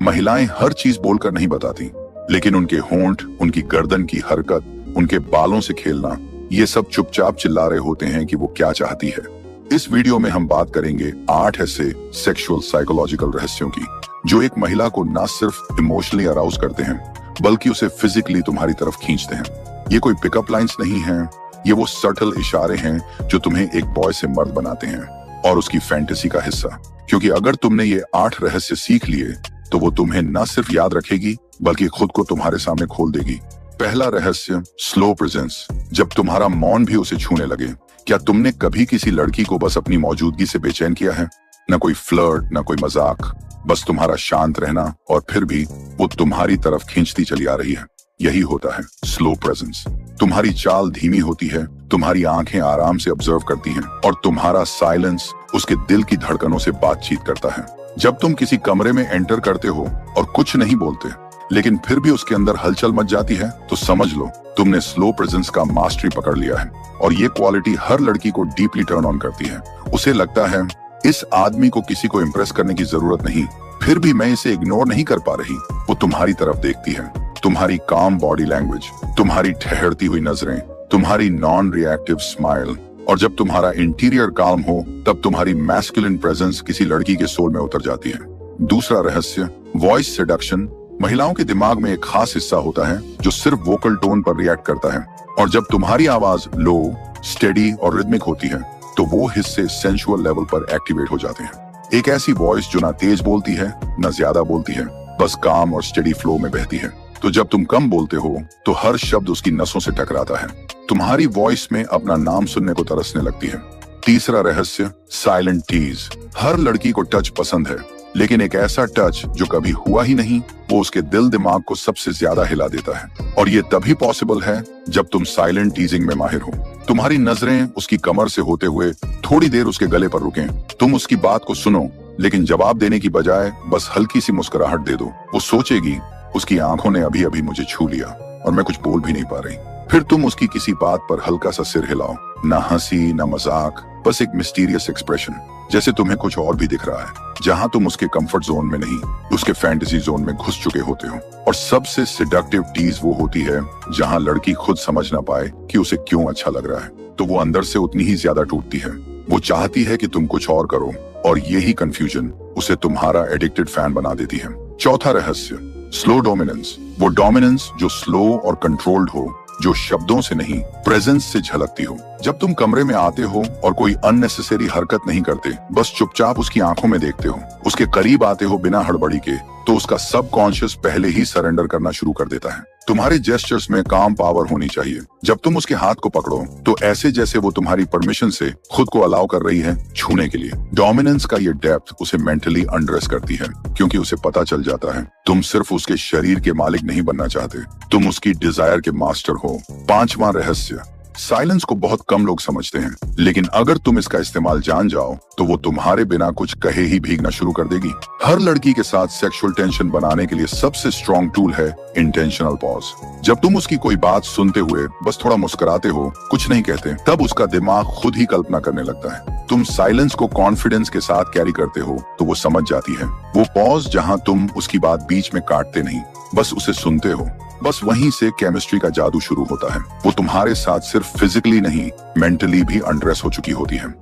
महिलाएं हर चीज बोलकर नहीं बताती, लेकिन उनके होंठ, उनकी गर्दन की हरकत, उनके बालों से खेलना, ये सब चुपचाप चिल्ला रहे होते हैं कि वो क्या चाहती है। इस वीडियो में हम बात करेंगे 8 ऐसे सेक्सुअल साइकोलॉजिकल रहस्यों की जो एक महिला को न सिर्फ इमोशनली अराउज करते हैं बल्कि उसे फिजिकली तुम्हारी तरफ खींचते हैं। ये कोई पिकअप लाइंस नहीं हैं, ये वो सटल इशारे हैं जो तुम्हें एक बॉय से मर्द बनाते हैं और उसकी फैंटेसी का हिस्सा। क्योंकि अगर तुमने ये 8 रहस्य सीख लिए तो वो तुम्हें न सिर्फ याद रखेगी बल्कि खुद को तुम्हारे सामने खोल देगी। पहला रहस्य, स्लो प्रेजेंस। जब तुम्हारा मौन भी उसे छूने लगे। क्या तुमने कभी किसी लड़की को बस अपनी मौजूदगी से बेचैन किया है? न कोई फ्लर्ट, न कोई मजाक, बस तुम्हारा शांत रहना, और फिर भी वो तुम्हारी तरफ खींचती चली आ रही है। यही होता है स्लो प्रेजेंस। तुम्हारी चाल धीमी होती है, तुम्हारी आंखें आराम से ऑब्जर्व करती हैं और तुम्हारा साइलेंस उसके दिल की धड़कनों से बातचीत करता है। जब तुम किसी कमरे में एंटर करते हो और कुछ नहीं बोलते लेकिन फिर भी उसके अंदर हलचल मच जाती है, तो समझ लो तुमने स्लो प्रेजेंस का मास्टरी पकड़ लिया है। और ये क्वालिटी हर लड़की को डीपली टर्न ऑन करती है। उसे लगता है इस आदमी को किसी को इम्प्रेस करने की जरूरत नहीं, फिर भी मैं इसे इग्नोर नहीं कर पा रही। वो तुम्हारी तरफ देखती है। तुम्हारी काम बॉडी लैंग्वेज, तुम्हारी ठहरती हुई नजरें, तुम्हारी नॉन रिएक्टिव स्माइल, और जब तुम्हारा इंटीरियर काम हो तब तुम्हारी मैस्कुलिन प्रेजेंस किसी लड़की के सोल में उतर जाती है। दूसरा रहस्य, वॉइस सेडक्शन। महिलाओं के दिमाग में एक खास हिस्सा होता है जो सिर्फ वोकल टोन पर रिएक्ट करता है, और जब तुम्हारी आवाज लो, स्टेडी और रिदमिक होती है तो वो हिस्से सेंसुअल लेवल पर एक्टिवेट हो जाते हैं। एक ऐसी वॉइस जो ना तेज बोलती है न ज्यादा बोलती है, बस काम और स्टेडी फ्लो में बहती है। तो जब तुम कम बोलते हो तो हर शब्द उसकी नसों से टकराता है। तुम्हारी वॉइस में अपना नाम सुनने को तरसने लगती है। तीसरा रहस्य, साइलेंट टीज। हर लड़की को टच पसंद है, लेकिन एक ऐसा टच जो कभी हुआ ही नहीं वो उसके दिल दिमाग को सबसे ज्यादा हिला देता है। और ये तभी पॉसिबल है जब तुम साइलेंट टीजिंग में माहिर हो। तुम्हारी नजरें उसकी कमर से होते हुए थोड़ी देर उसके गले पर रुकें। तुम उसकी बात को सुनो, लेकिन जवाब देने की बजाय बस हल्की सी मुस्कुराहट दे दो। वो सोचेगी उसकी आंखों ने अभी अभी मुझे छू लिया और मैं कुछ बोल भी नहीं पा रही। फिर तुम उसकी किसी बात पर हल्का सा सिर हिलाओ। ना हंसी, ना मजाक, बस एक मिस्टीरियस एक्सप्रेशन, जैसे तुम्हें कुछ और भी दिख रहा है, जहां तुम उसके कंफर्ट जोन में नहीं, उसके फैंटेसी जोन में घुस चुके होते हो। और सबसे सिडक्टिव टीज वो होती है जहां लड़की खुद समझ ना पाए कि उसे क्यों अच्छा लग रहा है, तो वो अंदर से उतनी ही ज्यादा टूटती है। वो चाहती है कि तुम कुछ और करो, और यही कंफ्यूजन उसे तुम्हारा एडिक्टेड फैन बना देती है। चौथा रहस्य, स्लो डोमिनेंस। वो डोमिनेंस जो स्लो और कंट्रोल्ड हो, जो शब्दों से नहीं प्रेजेंस से झलकती हो। जब तुम कमरे में आते हो और कोई अननेसेसरी हरकत नहीं करते, बस चुपचाप उसकी आंखों में देखते हो, उसके करीब आते हो बिना हड़बड़ी के, तो उसका सबकॉन्शियस पहले ही सरेंडर करना शुरू कर देता है। तुम्हारे जेस्चर्स में काम पावर होनी चाहिए। जब तुम उसके हाथ को पकड़ो तो ऐसे जैसे वो तुम्हारी परमिशन से खुद को अलाउ कर रही है छूने के लिए। डोमिनेंस का ये डेप्थ उसे मेंटली अंडरएस्ट करती है, क्योंकि उसे पता चल जाता है तुम सिर्फ उसके शरीर के मालिक नहीं बनना चाहते, तुम उसकी डिजायर के मास्टर हो। पांचवा रहस्य, साइलेंस को बहुत कम लोग समझते हैं, लेकिन अगर तुम इसका इस्तेमाल जान जाओ तो वो तुम्हारे बिना कुछ कहे ही भीगना शुरू कर देगी। हर लड़की के साथ सेक्सुअल टेंशन बनाने के लिए सबसे स्ट्रॉन्ग टूल है इंटेंशनल पॉज। जब तुम उसकी कोई बात सुनते हुए बस थोड़ा मुस्कुराते हो, कुछ नहीं कहते, तब उसका दिमाग खुद ही कल्पना करने लगता है। तुम साइलेंस को कॉन्फिडेंस के साथ कैरी करते हो तो वो समझ जाती है। वो पॉज जहां तुम उसकी बात बीच में काटते नहीं, बस उसे सुनते हो, बस वहीं से केमिस्ट्री का जादू शुरू होता है। वो तुम्हारे साथ सिर्फ फिजिकली नहीं, मेंटली भी अनड्रेस हो चुकी होती है।